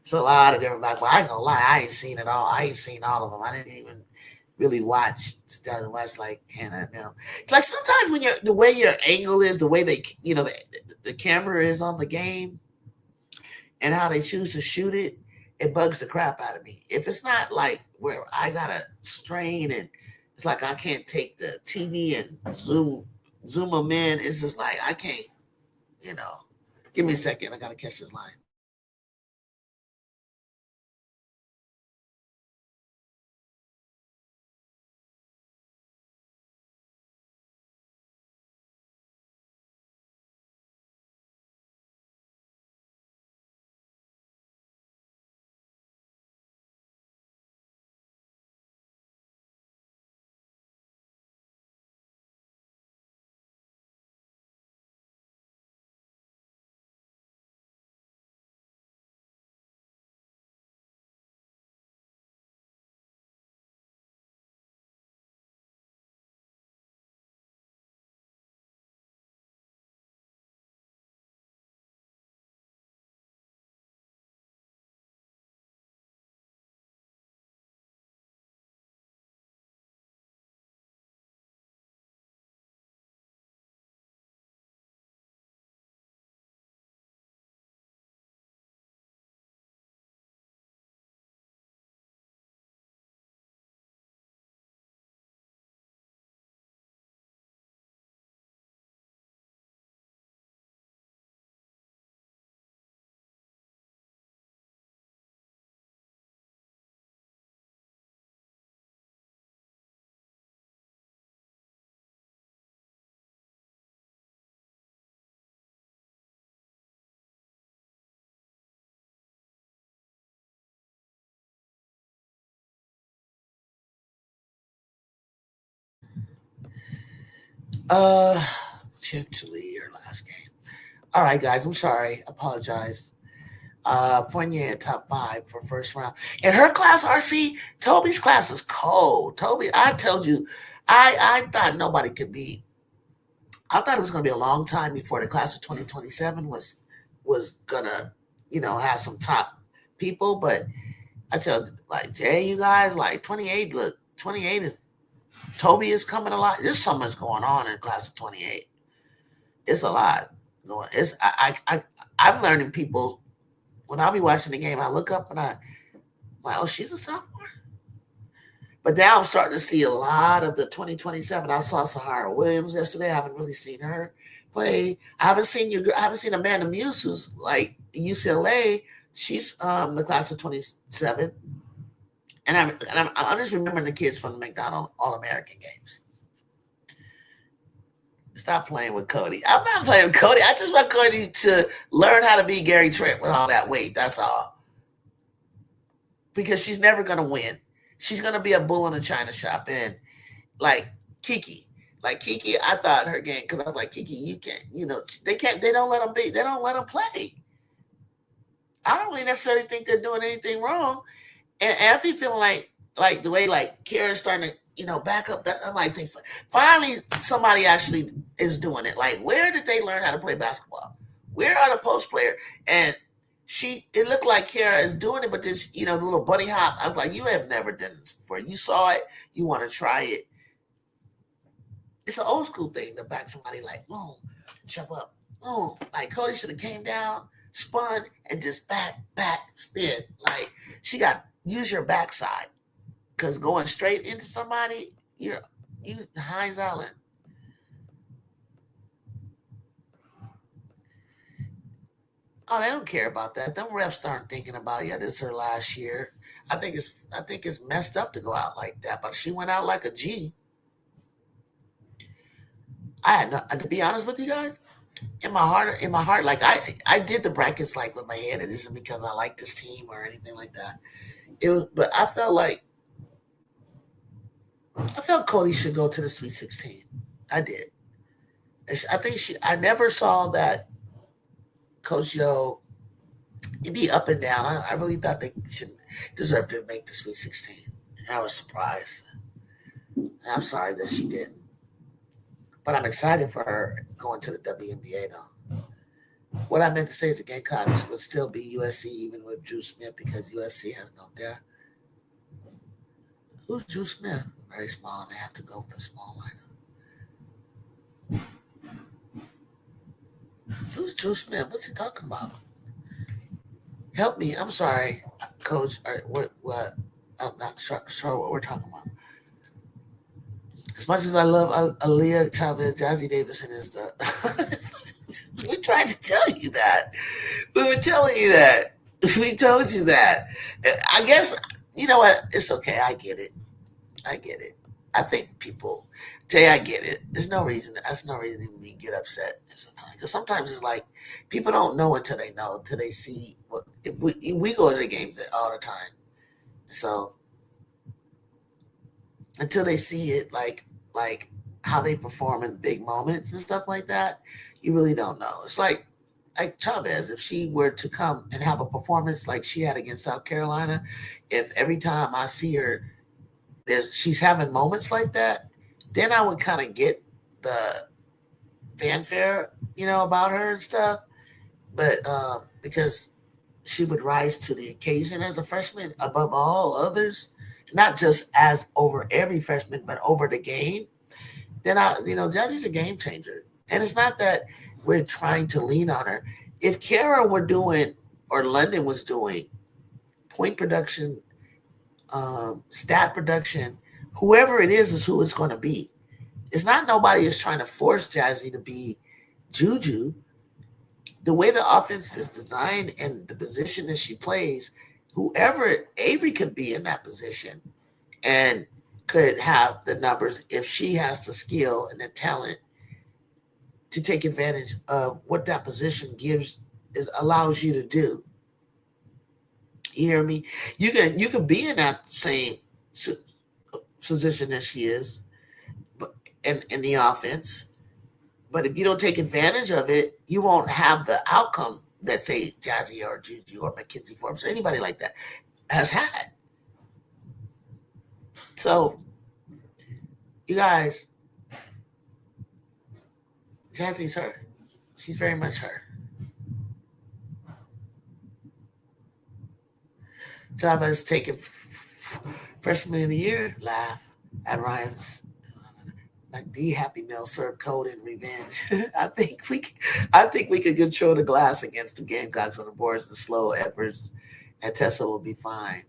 It's a lot of different basketball. I ain't gonna lie, I ain't seen it all. I ain't seen all of them. I didn't even really watch stuff and watch like Hannah and them. It's like sometimes when you're the way your angle is, the way they the camera is on the game and how they choose to shoot it, it bugs the crap out of me. If it's not like where I gotta strain and it's like I can't take the TV and zoom them in, it's just like I can't, you know. Give me a second, I gotta catch this line. Uh, potentially your last game. All right, guys, I'm sorry. Apologize. Fournier in top five for first round. In her class, RC, Toby's class is cold. Toby, I told you, I thought nobody could be. I thought it was going to be a long time before the class of 2027 was gonna, have some top people. But I tell you, like Jay, you guys, like 28. Look, 28 is Toby is coming a lot. There's so much going on in class of 28. It's a lot going. I'm learning people when I'll be watching the game. I look up and I'm like, oh, she's a sophomore. But now I'm starting to see a lot of the 2027. I saw Sahara Williams yesterday. I haven't really seen her play. I haven't seen Amanda Muse, who's like UCLA. She's the class of 27. I'm just remembering the kids from the McDonald All American games. Stop playing with Cody. I'm not playing with Cody. I just want Cody to learn how to be Gary Trent with all that weight. That's all. Because she's never gonna win. She's gonna be a bull in a china shop. And like Kiki, I thought her game because I was like, Kiki, you can't. They can't. They don't let them be. They don't let them play. I don't really necessarily think they're doing anything wrong. And I be feeling like the way like Kara's starting to back up. That I'm like, finally somebody actually is doing it. Like, where did they learn how to play basketball? Where are the post player? And it looked like Kara is doing it, but this the little bunny hop. I was like, you have never done this before. You saw it. You want to try it. It's an old school thing to back somebody like boom, jump up, boom. Like Cody should have came down, spun, and just back spin. Like she got use your backside. Because going straight into somebody, you Heinz Island. Oh, they don't care about that. Them refs aren't thinking about this is her last year. I think it's messed up to go out like that. But she went out like a G. I had no, to be honest with you guys, in my heart, like I did the brackets like with my head. It isn't because I like this team or anything like that. It was, but I felt Cody should go to the Sweet 16. I did. I think I never saw that Coach Yo. It'd be up and down. I really thought they should deserve to make the Sweet 16. And I was surprised. And I'm sorry that she didn't. But I'm excited for her going to the WNBA though. What I meant to say is the Gamecocks would still be USC even with Drew Smith because USC has no depth. Who's Drew Smith? very small, and they have to go with a small lineup. Who's Drew Smith? What's he talking about? Help me. I'm sorry, Coach. What? I'm not sure what we're talking about. As much as I love Aaliyah Chavez, Jazzy Davidson is the. We tried to tell you that. We were telling you that. We told you that. I guess you know what? It's okay. I get it. I get it. I think people, Jay, I get it. There's no reason. That's no reason to get upset sometimes. Because sometimes it's like people don't know until they know, until they see. What if we go to the games all the time, so until they see it, like how they perform in big moments and stuff like that, you really don't know. It's like Chavez, if she were to come and have a performance like she had against South Carolina, if every time I see her she's having moments like that, then I would kind of get the fanfare, about her and stuff. But because she would rise to the occasion as a freshman above all others, not just as over every freshman, but over the game, then Jazzy's a game changer. And it's not that we're trying to lean on her. If Kara were doing, or London was doing, point production, stat production, whoever it is who it's going to be. It's not nobody is trying to force Jazzy to be Juju. The way the offense is designed and the position that she plays, whoever Avery could be in that position and could have the numbers if she has the skill and the talent to take advantage of what that position allows you to do. You hear me? You can be in that same position as she is, but in the offense. But if you don't take advantage of it, you won't have the outcome that, say, Jazzy or Juju or Mackenzie Forbes or anybody like that has had. So, you guys, Jazzy's her. She's very much her. Chavez taking freshman of the year laugh at Ryan's like the Happy Meal served cold in revenge. I think we could control the glass against the Gamecocks on the boards. The slow Edwards and Tessa will be fine.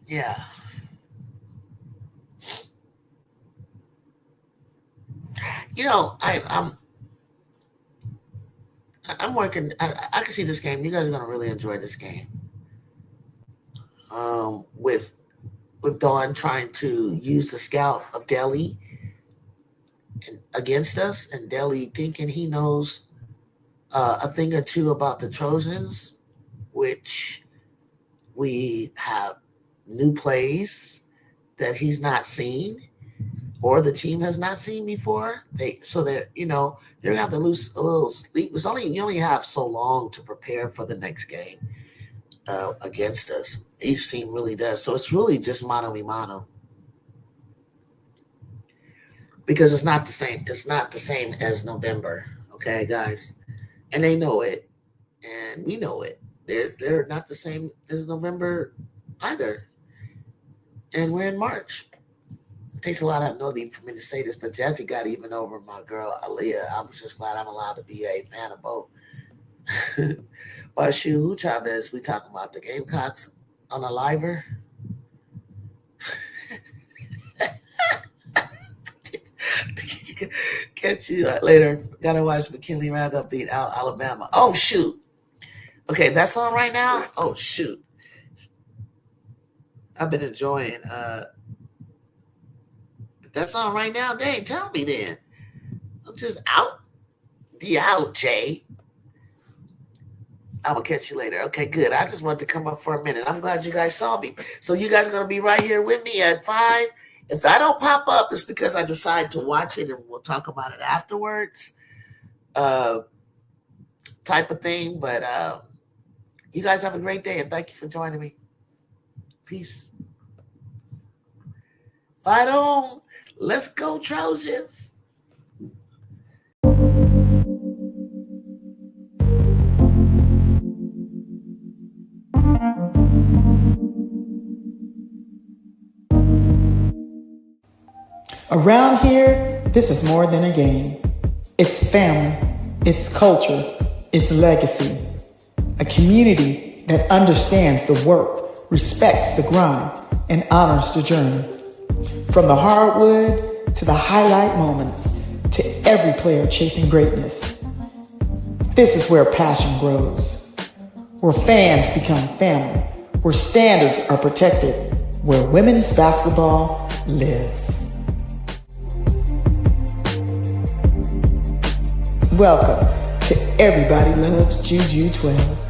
Yeah. I'm working. I can see this game. You guys are gonna really enjoy this game. With Dawn trying to use the scout of Delhi against us, and Delhi thinking he knows a thing or two about the Trojans, which we have new plays that he's not seen or the team has not seen before. They're gonna have to lose a little sleep. You only have so long to prepare for the next game against us. Each team really does. So it's really just mano a mano. Because it's not the same. It's not the same as November. Okay, guys. And they know it. And we know it. They're not the same as November either. And we're in March. It takes a lot of ability for me to say this, but Jazzy got even over my girl Aaliyah. I'm just glad I'm allowed to be a fan of both. But shoot, who Chavez? We talking about the Gamecocks on a liver? Catch you later. Gotta watch McKinley Roundup beat out Alabama. Oh shoot. Okay, that's on right now. Oh shoot. I've been enjoying. If that's on right now, dang, tell me then. I'm just out. Be out, Jay. I will catch you later. Okay, good. I just wanted to come up for a minute. I'm glad you guys saw me. So you guys are going to be right here with me at 5. If I don't pop up, it's because I decide to watch it and we'll talk about it afterwards. Type of thing. But you guys have a great day and thank you for joining me. Peace. Fight on. Let's go, Trojans. Around here, this is more than a game. It's family, it's culture, it's legacy. A community that understands the work, respects the grind, and honors the journey. From the hardwood to the highlight moments, to every player chasing greatness. This is where passion grows, where fans become family, where standards are protected, where women's basketball lives. Welcome to Everybody Loves Juju 12.